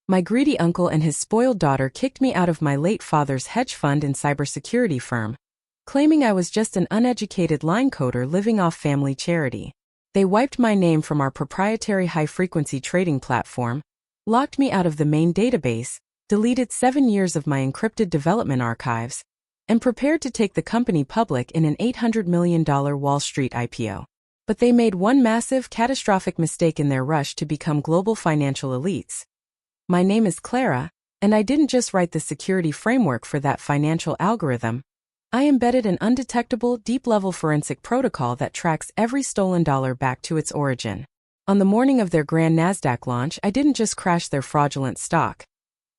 My greedy uncle and his spoiled daughter kicked me out of my late father's hedge fund and cybersecurity firm, claiming I was just an uneducated line coder living off family charity. They wiped my name from our proprietary high-frequency trading platform, locked me out of the main database, deleted 7 years of my encrypted development archives, and prepared to take the company public in an $800 million Wall Street IPO. But they made one massive, catastrophic mistake in their rush to become global financial elites. My name is Clara, and I didn't just write the security framework for that financial algorithm. I embedded an undetectable, deep-level forensic protocol that tracks every stolen dollar back to its origin. On the morning of their grand NASDAQ launch, I didn't just crash their fraudulent stock.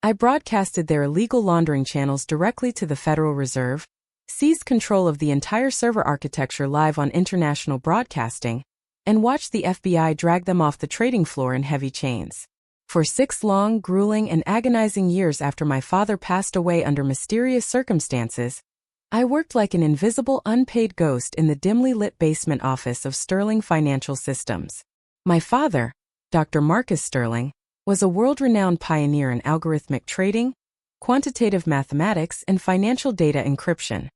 I broadcasted their illegal laundering channels directly to the Federal Reserve, seized control of the entire server architecture live on international broadcasting, and watched the FBI drag them off the trading floor in heavy chains. For 6 long, grueling, and agonizing years after my father passed away under mysterious circumstances, I worked like an invisible, unpaid ghost in the dimly lit basement office of Sterling Financial Systems. My father, Dr. Marcus Sterling, was a world-renowned pioneer in algorithmic trading, quantitative mathematics, and financial data encryption.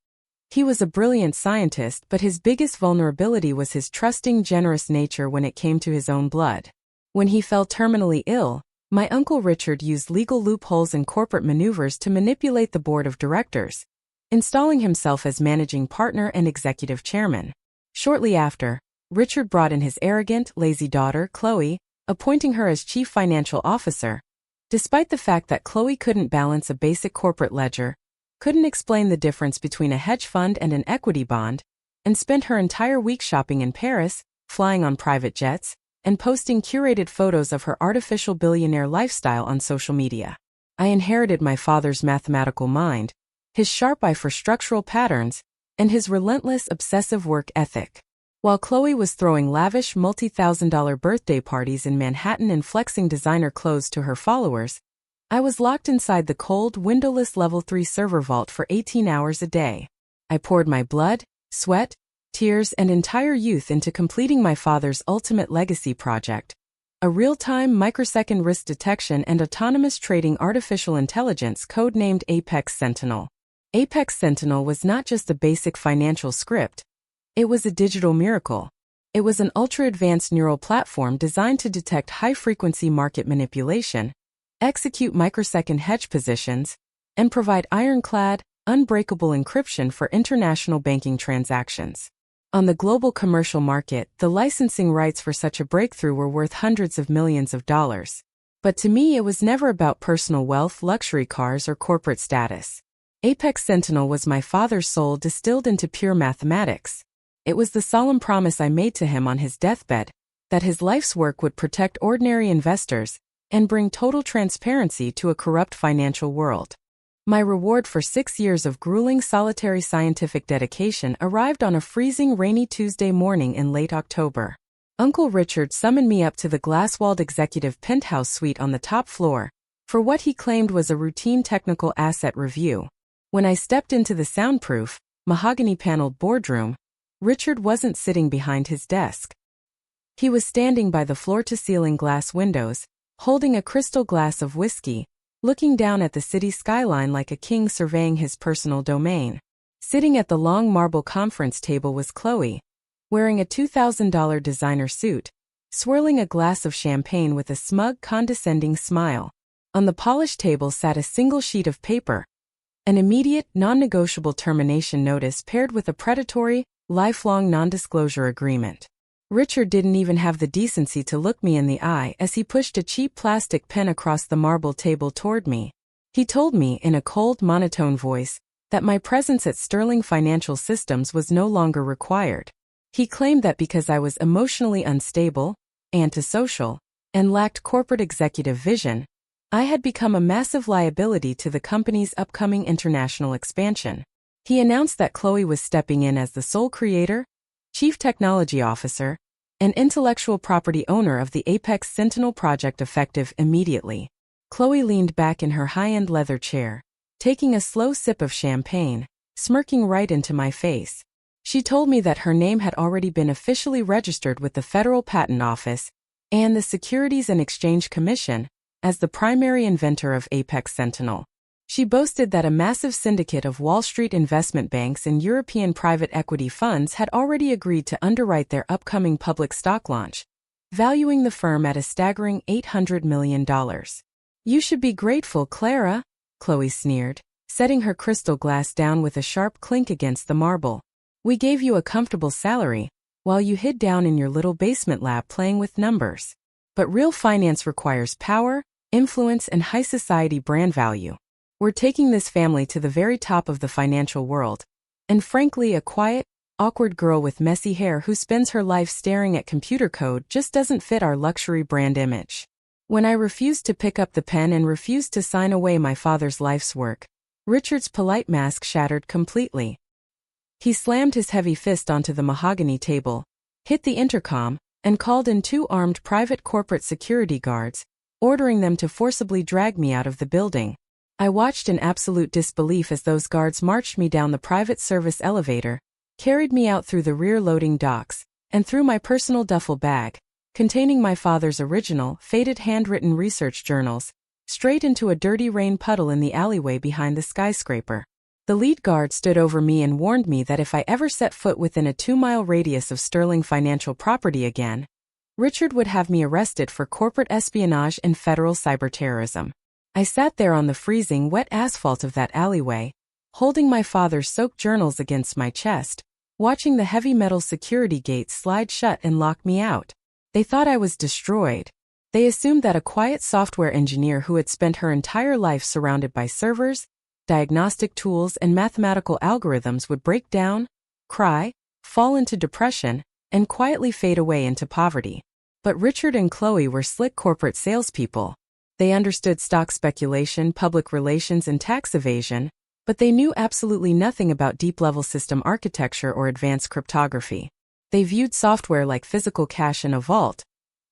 He was a brilliant scientist, but his biggest vulnerability was his trusting, generous nature when it came to his own blood. When he fell terminally ill, my uncle Richard used legal loopholes and corporate maneuvers to manipulate the board of directors, installing himself as managing partner and executive chairman. Shortly after, Richard brought in his arrogant, lazy daughter, Chloe, appointing her as chief financial officer, despite the fact that Chloe couldn't balance a basic corporate ledger, couldn't explain the difference between a hedge fund and an equity bond, and spent her entire week shopping in Paris, flying on private jets, and posting curated photos of her artificial billionaire lifestyle on social media. I inherited my father's mathematical mind, his sharp eye for structural patterns, and his relentless, obsessive work ethic. While Chloe was throwing lavish multi-thousand-dollar birthday parties in Manhattan and flexing designer clothes to her followers, I was locked inside the cold, windowless Level 3 server vault for 18 hours a day. I poured my blood, sweat, tears, and entire youth into completing my father's ultimate legacy project, a real-time microsecond risk detection and autonomous trading artificial intelligence codenamed Apex Sentinel. Apex Sentinel was not just a basic financial script. It was a digital miracle. It was an ultra-advanced neural platform designed to detect high-frequency market manipulation, execute microsecond hedge positions, and provide ironclad, unbreakable encryption for international banking transactions. On the global commercial market, the licensing rights for such a breakthrough were worth hundreds of millions of dollars. But to me, it was never about personal wealth, luxury cars, or corporate status. Apex Sentinel was my father's soul distilled into pure mathematics. It was the solemn promise I made to him on his deathbed, that his life's work would protect ordinary investors and bring total transparency to a corrupt financial world. My reward for 6 years of grueling solitary scientific dedication arrived on a freezing rainy Tuesday morning in late October. Uncle Richard summoned me up to the glass-walled executive penthouse suite on the top floor for what he claimed was a routine technical asset review. When I stepped into the soundproof, mahogany-paneled boardroom, Richard wasn't sitting behind his desk. He was standing by the floor-to-ceiling glass windows, holding a crystal glass of whiskey, looking down at the city skyline like a king surveying his personal domain. Sitting at the long marble conference table was Chloe, wearing a $2,000 designer suit, swirling a glass of champagne with a smug, condescending smile. On the polished table sat a single sheet of paper, an immediate, non-negotiable termination notice paired with a predatory, lifelong non-disclosure agreement. Richard didn't even have the decency to look me in the eye as he pushed a cheap plastic pen across the marble table toward me. He told me in a cold, monotone voice that my presence at Sterling Financial Systems was no longer required. He claimed that because I was emotionally unstable, antisocial, and lacked corporate executive vision, I had become a massive liability to the company's upcoming international expansion. He announced that Chloe was stepping in as the sole creator, Chief Technology Officer, and intellectual property owner of the Apex Sentinel project effective immediately. Chloe leaned back in her high-end leather chair, taking a slow sip of champagne, smirking right into my face. She told me that her name had already been officially registered with the Federal Patent Office and the Securities and Exchange Commission, as the primary inventor of Apex Sentinel. She boasted that a massive syndicate of Wall Street investment banks and European private equity funds had already agreed to underwrite their upcoming public stock launch, valuing the firm at a staggering $800 million. "You should be grateful, Clara," Chloe sneered, setting her crystal glass down with a sharp clink against the marble. "We gave you a comfortable salary, while you hid down in your little basement lab playing with numbers. But real finance requires power, influence, and high society brand value. We're taking this family to the very top of the financial world. And frankly, a quiet, awkward girl with messy hair who spends her life staring at computer code just doesn't fit our luxury brand image." When I refused to pick up the pen and refused to sign away my father's life's work, Richard's polite mask shattered completely. He slammed his heavy fist onto the mahogany table, hit the intercom, and called in 2 armed private corporate security guards, ordering them to forcibly drag me out of the building. I watched in absolute disbelief as those guards marched me down the private service elevator, carried me out through the rear loading docks, and threw my personal duffel bag, containing my father's original, faded handwritten research journals, straight into a dirty rain puddle in the alleyway behind the skyscraper. The lead guard stood over me and warned me that if I ever set foot within a 2-mile radius of Sterling Financial property again, Richard would have me arrested for corporate espionage and federal cyberterrorism. I sat there on the freezing wet asphalt of that alleyway, holding my father's soaked journals against my chest, watching the heavy metal security gates slide shut and lock me out. They thought I was destroyed. They assumed that a quiet software engineer who had spent her entire life surrounded by servers, diagnostic tools, and mathematical algorithms would break down, cry, fall into depression, and quietly fade away into poverty. But Richard and Chloe were slick corporate salespeople. They understood stock speculation, public relations, and tax evasion, but they knew absolutely nothing about deep-level system architecture or advanced cryptography. They viewed software like physical cash in a vault.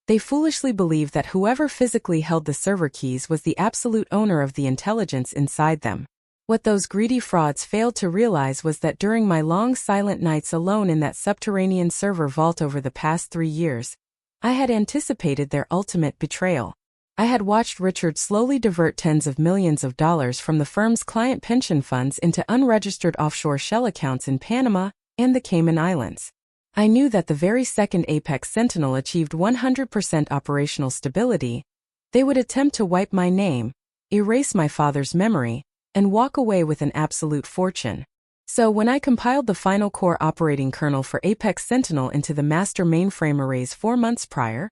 They foolishly believed that whoever physically held the server keys was the absolute owner of the intelligence inside them. What those greedy frauds failed to realize was that during my long silent nights alone in that subterranean server vault over the past 3 years, I had anticipated their ultimate betrayal. I had watched Richard slowly divert tens of millions of dollars from the firm's client pension funds into unregistered offshore shell accounts in Panama and the Cayman Islands. I knew that the very second Apex Sentinel achieved 100% operational stability, they would attempt to wipe my name, erase my father's memory, and walk away with an absolute fortune. So when I compiled the final core operating kernel for Apex Sentinel into the master mainframe arrays 4 months prior,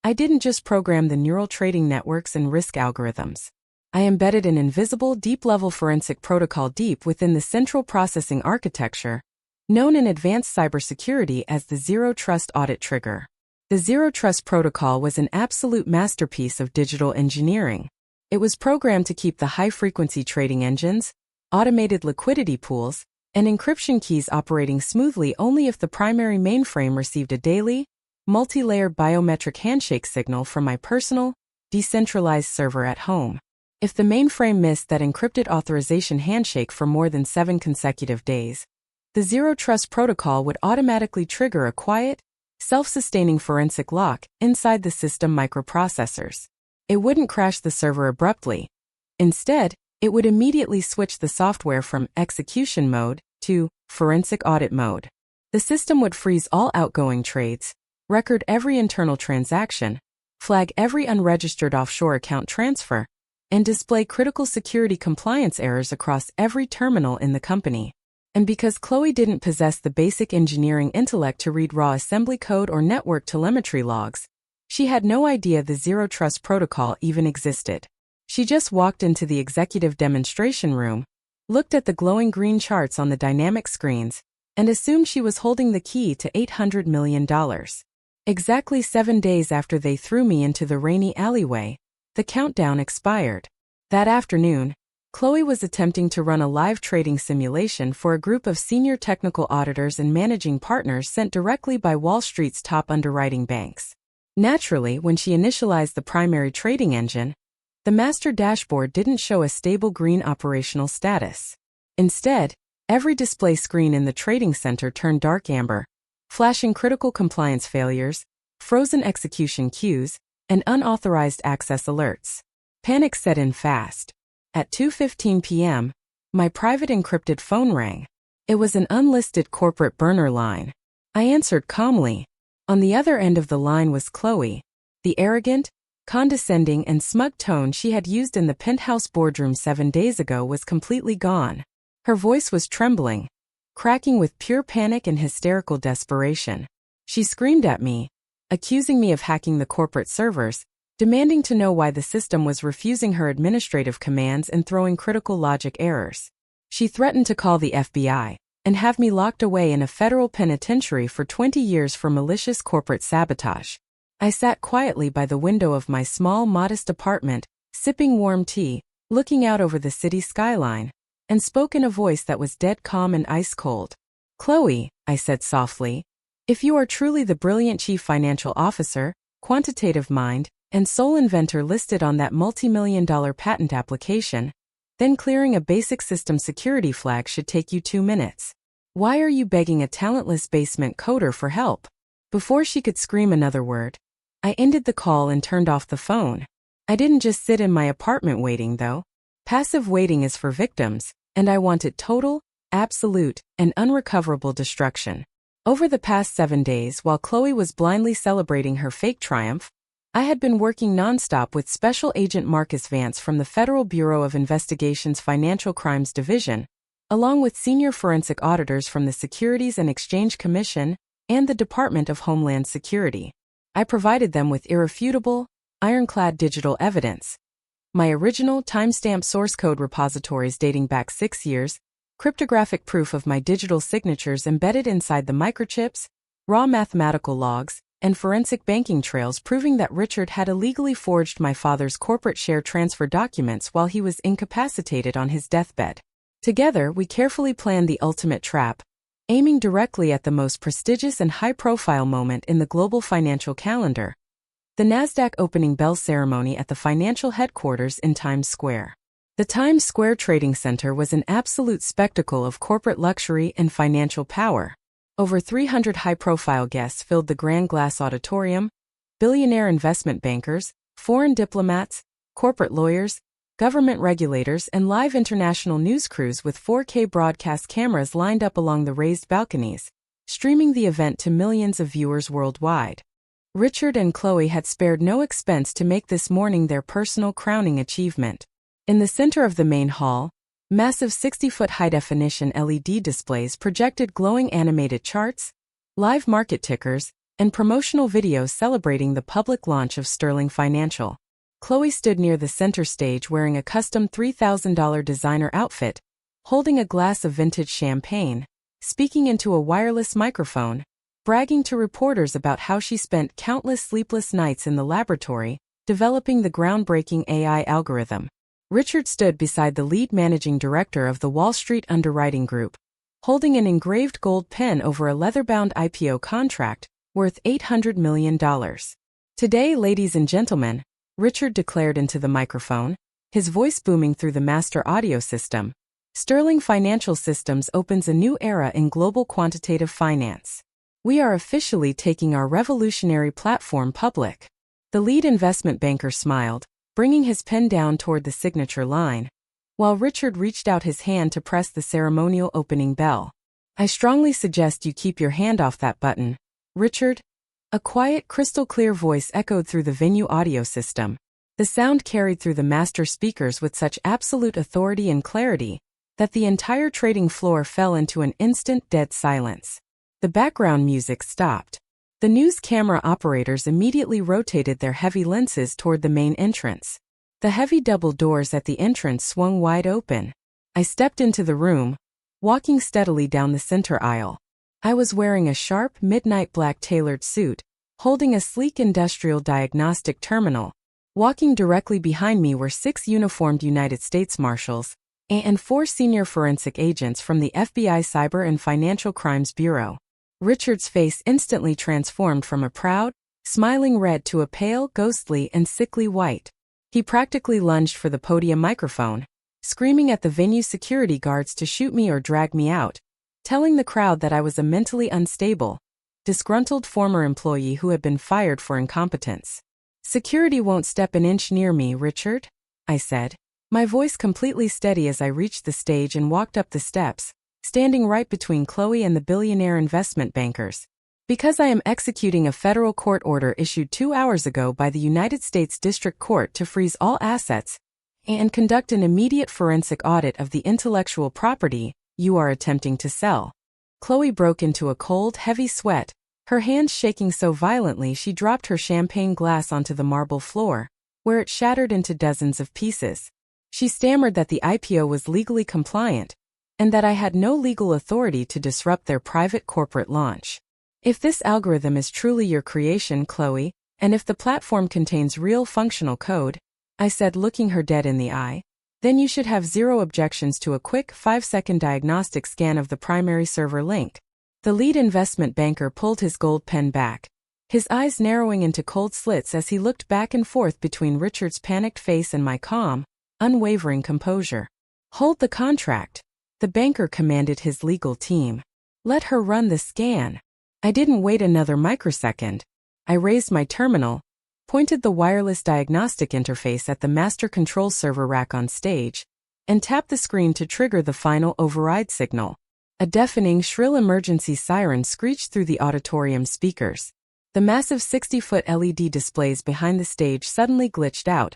I didn't just program the neural trading networks and risk algorithms. I embedded an invisible deep-level forensic protocol deep within the central processing architecture, known in advanced cybersecurity as the Zero Trust Audit Trigger. The Zero Trust Protocol was an absolute masterpiece of digital engineering. It was programmed to keep the high-frequency trading engines, automated liquidity pools, and encryption keys operating smoothly only if the primary mainframe received a daily, multi-layered biometric handshake signal from my personal, decentralized server at home. If the mainframe missed that encrypted authorization handshake for more than 7 consecutive days, the Zero Trust Protocol would automatically trigger a quiet, self-sustaining forensic lock inside the system microprocessors. It wouldn't crash the server abruptly. Instead, it would immediately switch the software from execution mode to forensic audit mode. The system would freeze all outgoing trades, record every internal transaction, flag every unregistered offshore account transfer, and display critical security compliance errors across every terminal in the company. And because Chloe didn't possess the basic engineering intellect to read raw assembly code or network telemetry logs, she had no idea the Zero Trust Protocol even existed. She just walked into the executive demonstration room, looked at the glowing green charts on the dynamic screens, and assumed she was holding the key to $800 million. Exactly 7 days after they threw me into the rainy alleyway, the countdown expired. That afternoon, Chloe was attempting to run a live trading simulation for a group of senior technical auditors and managing partners sent directly by Wall Street's top underwriting banks. Naturally, when she initialized the primary trading engine, the master dashboard didn't show a stable green operational status. Instead, every display screen in the trading center turned dark amber, flashing critical compliance failures, frozen execution queues, and unauthorized access alerts. Panic set in fast. At 2:15 p.m., my private encrypted phone rang. It was an unlisted corporate burner line. I answered calmly. On the other end of the line was Chloe. The arrogant, condescending and smug tone she had used in the penthouse boardroom 7 days ago was completely gone. Her voice was trembling, cracking with pure panic and hysterical desperation. She screamed at me, accusing me of hacking the corporate servers, demanding to know why the system was refusing her administrative commands and throwing critical logic errors. She threatened to call the FBI and have me locked away in a federal penitentiary for 20 years for malicious corporate sabotage. I sat quietly by the window of my small, modest apartment, sipping warm tea, looking out over the city skyline, and spoke in a voice that was dead calm and ice-cold. "Chloe," I said softly, "if you are truly the brilliant chief financial officer, quantitative mind, and sole inventor listed on that multi-million-dollar patent application, then clearing a basic system security flag should take you 2 minutes. Why are you begging a talentless basement coder for help?" Before she could scream another word, I ended the call and turned off the phone. I didn't just sit in my apartment waiting, though. Passive waiting is for victims, and I wanted total, absolute, and unrecoverable destruction. Over the past 7 days, while Chloe was blindly celebrating her fake triumph, I had been working nonstop with Special Agent Marcus Vance from the Federal Bureau of Investigation's Financial Crimes Division, along with senior forensic auditors from the Securities and Exchange Commission and the Department of Homeland Security. I provided them with irrefutable, ironclad digital evidence. My original timestamp source code repositories dating back 6 years, cryptographic proof of my digital signatures embedded inside the microchips, raw mathematical logs, and forensic banking trails proving that Richard had illegally forged my father's corporate share transfer documents while he was incapacitated on his deathbed. Together, we carefully planned the ultimate trap, aiming directly at the most prestigious and high-profile moment in the global financial calendar, the NASDAQ opening bell ceremony at the financial headquarters in Times Square. The Times Square Trading Center was an absolute spectacle of corporate luxury and financial power. Over 300 high-profile guests filled the Grand Glass Auditorium, billionaire investment bankers, foreign diplomats, corporate lawyers, government regulators, and live international news crews with 4K broadcast cameras lined up along the raised balconies, streaming the event to millions of viewers worldwide. Richard and Chloe had spared no expense to make this morning their personal crowning achievement. In the center of the main hall, massive 60-foot high-definition LED displays projected glowing animated charts, live market tickers, and promotional videos celebrating the public launch of Sterling Financial. Chloe stood near the center stage wearing a custom $3,000 designer outfit, holding a glass of vintage champagne, speaking into a wireless microphone, bragging to reporters about how she spent countless sleepless nights in the laboratory, developing the groundbreaking AI algorithm. Richard stood beside the lead managing director of the Wall Street Underwriting Group, holding an engraved gold pen over a leather-bound IPO contract worth $800 million. "Today, ladies and gentlemen," Richard declared into the microphone, his voice booming through the master audio system, "Sterling Financial Systems opens a new era in global quantitative finance. We are officially taking our revolutionary platform public." The lead investment banker smiled, bringing his pen down toward the signature line, while Richard reached out his hand to press the ceremonial opening bell. "I strongly suggest you keep your hand off that button, Richard." A quiet, crystal-clear voice echoed through the venue audio system. The sound carried through the master speakers with such absolute authority and clarity that the entire trading floor fell into an instant dead silence. The background music stopped. The news camera operators immediately rotated their heavy lenses toward the main entrance. The heavy double doors at the entrance swung wide open. I stepped into the room, walking steadily down the center aisle. I was wearing a sharp, midnight black tailored suit, holding a sleek industrial diagnostic terminal. Walking directly behind me were 6 uniformed United States Marshals and 4 senior forensic agents from the FBI Cyber and Financial Crimes Bureau. Richard's face instantly transformed from a proud, smiling red to a pale, ghostly, and sickly white. He practically lunged for the podium microphone, screaming at the venue security guards to shoot me or drag me out, telling the crowd that I was a mentally unstable, disgruntled former employee who had been fired for incompetence. "Security won't step an inch near me, Richard. I said, my voice completely steady as I reached the stage and walked up the steps, standing right between Chloe and the billionaire investment bankers. Because I am executing a federal court order issued 2 hours ago by the United States District Court to freeze all assets and conduct an immediate forensic audit of the intellectual property you are attempting to sell. Chloe broke into a cold, heavy sweat, her hands shaking so violently she dropped her champagne glass onto the marble floor, where it shattered into dozens of pieces. She stammered that the IPO was legally compliant, and that I had no legal authority to disrupt their private corporate launch. If this algorithm is truly your creation, Chloe, and if the platform contains real functional code, I said, looking her dead in the eye, then you should have zero objections to a quick 5-second diagnostic scan of the primary server link. The lead investment banker pulled his gold pen back, his eyes narrowing into cold slits as he looked back and forth between Richard's panicked face and my calm, unwavering composure. Hold the contract, the banker commanded his legal team. Let her run the scan. I didn't wait another microsecond. I raised my terminal, pointed the wireless diagnostic interface at the master control server rack on stage, and tapped the screen to trigger the final override signal. A deafening, shrill emergency siren screeched through the auditorium speakers. The massive 60-foot LED displays behind the stage suddenly glitched out,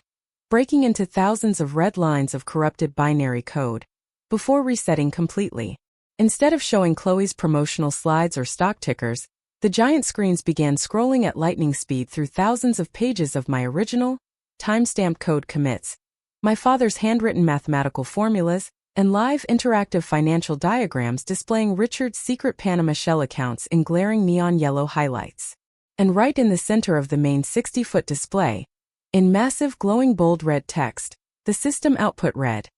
breaking into thousands of red lines of corrupted binary code, before resetting completely. Instead of showing Chloe's promotional slides or stock tickers, the giant screens began scrolling at lightning speed through thousands of pages of my original, timestamped code commits, my father's handwritten mathematical formulas, and live interactive financial diagrams displaying Richard's secret Panama shell accounts in glaring neon yellow highlights. And right in the center of the main 60-foot display, in massive glowing bold red text, the system output read,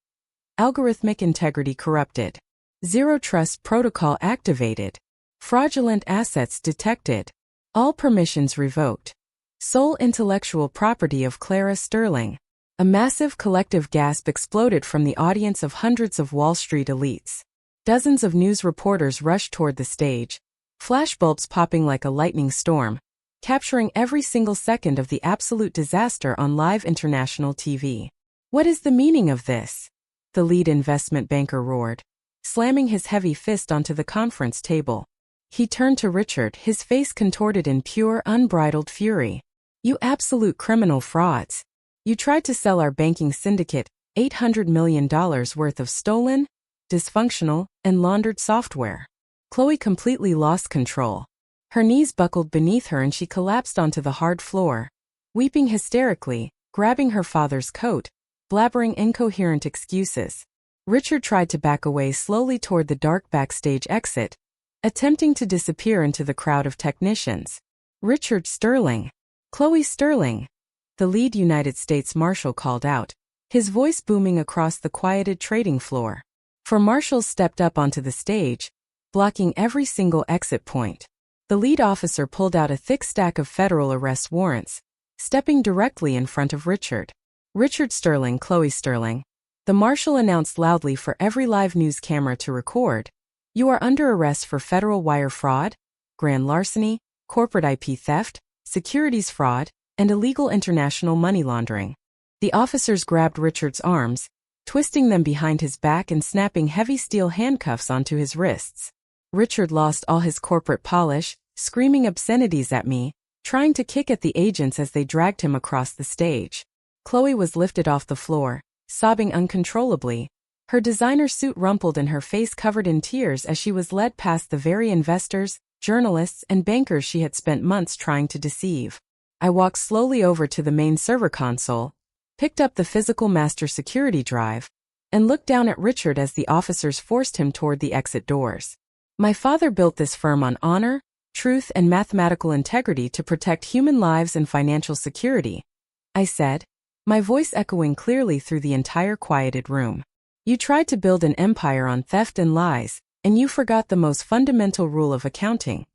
algorithmic integrity corrupted. Zero Trust Protocol activated. Fraudulent assets detected. All permissions revoked. Sole intellectual property of Clara Sterling. A massive collective gasp exploded from the audience of hundreds of Wall Street elites. Dozens of news reporters rushed toward the stage, flashbulbs popping like a lightning storm, capturing every single second of the absolute disaster on live international TV. What is the meaning of this? The lead investment banker roared, slamming his heavy fist onto the conference table. He turned to Richard, his face contorted in pure, unbridled fury. You absolute criminal frauds. You tried to sell our banking syndicate $800 million worth of stolen, dysfunctional, and laundered software. Chloe completely lost control. Her knees buckled beneath her and she collapsed onto the hard floor, weeping hysterically, grabbing her father's coat, blabbering incoherent excuses. Richard tried to back away slowly toward the dark backstage exit, attempting to disappear into the crowd of technicians. Richard Sterling. Chloe Sterling. The lead United States Marshal called out, his voice booming across the quieted trading floor. Four marshals stepped up onto the stage, blocking every single exit point. The lead officer pulled out a thick stack of federal arrest warrants, stepping directly in front of Richard. Richard Sterling, Chloe Sterling. The marshal announced loudly for every live news camera to record, you are under arrest for federal wire fraud, grand larceny, corporate IP theft, securities fraud, and illegal international money laundering. The officers grabbed Richard's arms, twisting them behind his back and snapping heavy steel handcuffs onto his wrists. Richard lost all his corporate polish, screaming obscenities at me, trying to kick at the agents as they dragged him across the stage. Chloe was lifted off the floor, sobbing uncontrollably, her designer suit rumpled and her face covered in tears as she was led past the very investors, journalists, and bankers she had spent months trying to deceive. I walked slowly over to the main server console, picked up the physical master security drive, and looked down at Richard as the officers forced him toward the exit doors. My father built this firm on honor, truth, and mathematical integrity to protect human lives and financial security, I said, my voice echoing clearly through the entire quieted room. You tried to build an empire on theft and lies, and you forgot the most fundamental rule of accounting.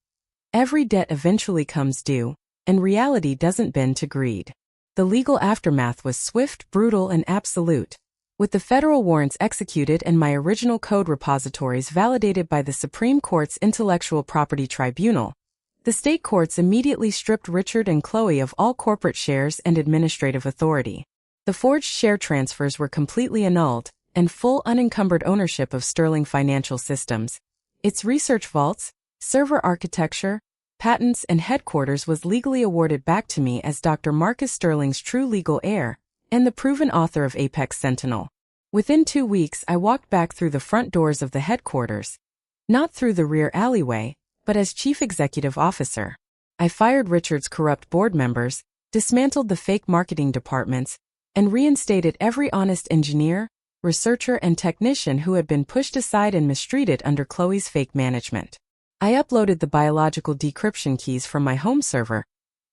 Every debt eventually comes due, and reality doesn't bend to greed. The legal aftermath was swift, brutal, and absolute. With the federal warrants executed and my original code repositories validated by the Supreme Court's Intellectual Property Tribunal, the state courts immediately stripped Richard and Chloe of all corporate shares and administrative authority. The forged share transfers were completely annulled, and full unencumbered ownership of Sterling Financial Systems, its research vaults, server architecture, patents, and headquarters was legally awarded back to me as Dr. Marcus Sterling's true legal heir and the proven author of Apex Sentinel. Within 2 weeks, I walked back through the front doors of the headquarters, not through the rear alleyway, but as chief executive officer. I fired Richard's corrupt board members, dismantled the fake marketing departments, and reinstated every honest engineer, researcher, and technician who had been pushed aside and mistreated under Chloe's fake management. I uploaded the biological decryption keys from my home server,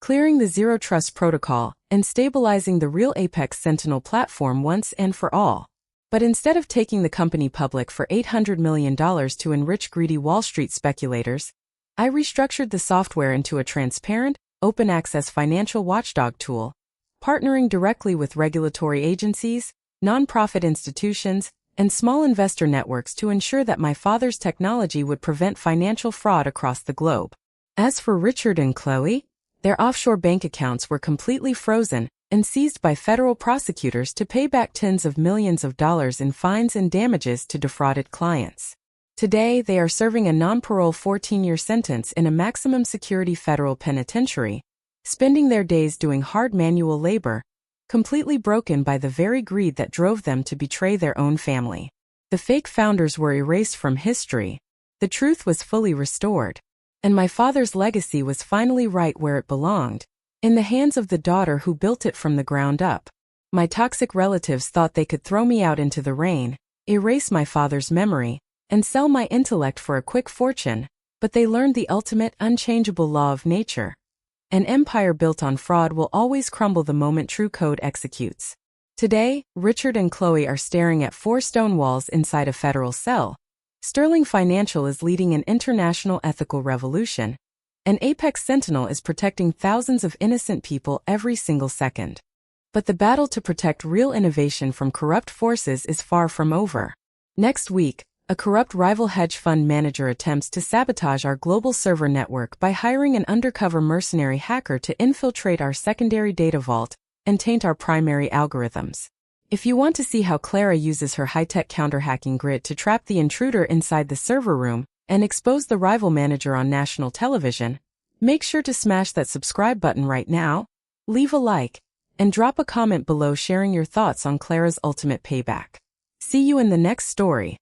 clearing the Zero Trust protocol and stabilizing the real Apex Sentinel platform once and for all. But instead of taking the company public for $800 million to enrich greedy Wall Street speculators, I restructured the software into a transparent, open-access financial watchdog tool, partnering directly with regulatory agencies, nonprofit institutions, and small investor networks to ensure that my father's technology would prevent financial fraud across the globe. As for Richard and Chloe, their offshore bank accounts were completely frozen and seized by federal prosecutors to pay back tens of millions of dollars in fines and damages to defrauded clients. Today, they are serving a non-parole 14-year sentence in a maximum security federal penitentiary, spending their days doing hard manual labor, completely broken by the very greed that drove them to betray their own family. The fake founders were erased from history, the truth was fully restored, and my father's legacy was finally right where it belonged, in the hands of the daughter who built it from the ground up. My toxic relatives thought they could throw me out into the rain, erase my father's memory, and sell my intellect for a quick fortune, but they learned the ultimate unchangeable law of nature. An empire built on fraud will always crumble the moment true code executes. Today, Richard and Chloe are staring at 4 stone walls inside a federal cell. Sterling Financial is leading an international ethical revolution, and Apex Sentinel is protecting thousands of innocent people every single second. But the battle to protect real innovation from corrupt forces is far from over. Next week, a corrupt rival hedge fund manager attempts to sabotage our global server network by hiring an undercover mercenary hacker to infiltrate our secondary data vault and taint our primary algorithms. If you want to see how Clara uses her high-tech counter-hacking grid to trap the intruder inside the server room and expose the rival manager on national television, make sure to smash that subscribe button right now, leave a like, and drop a comment below sharing your thoughts on Clara's ultimate payback. See you in the next story.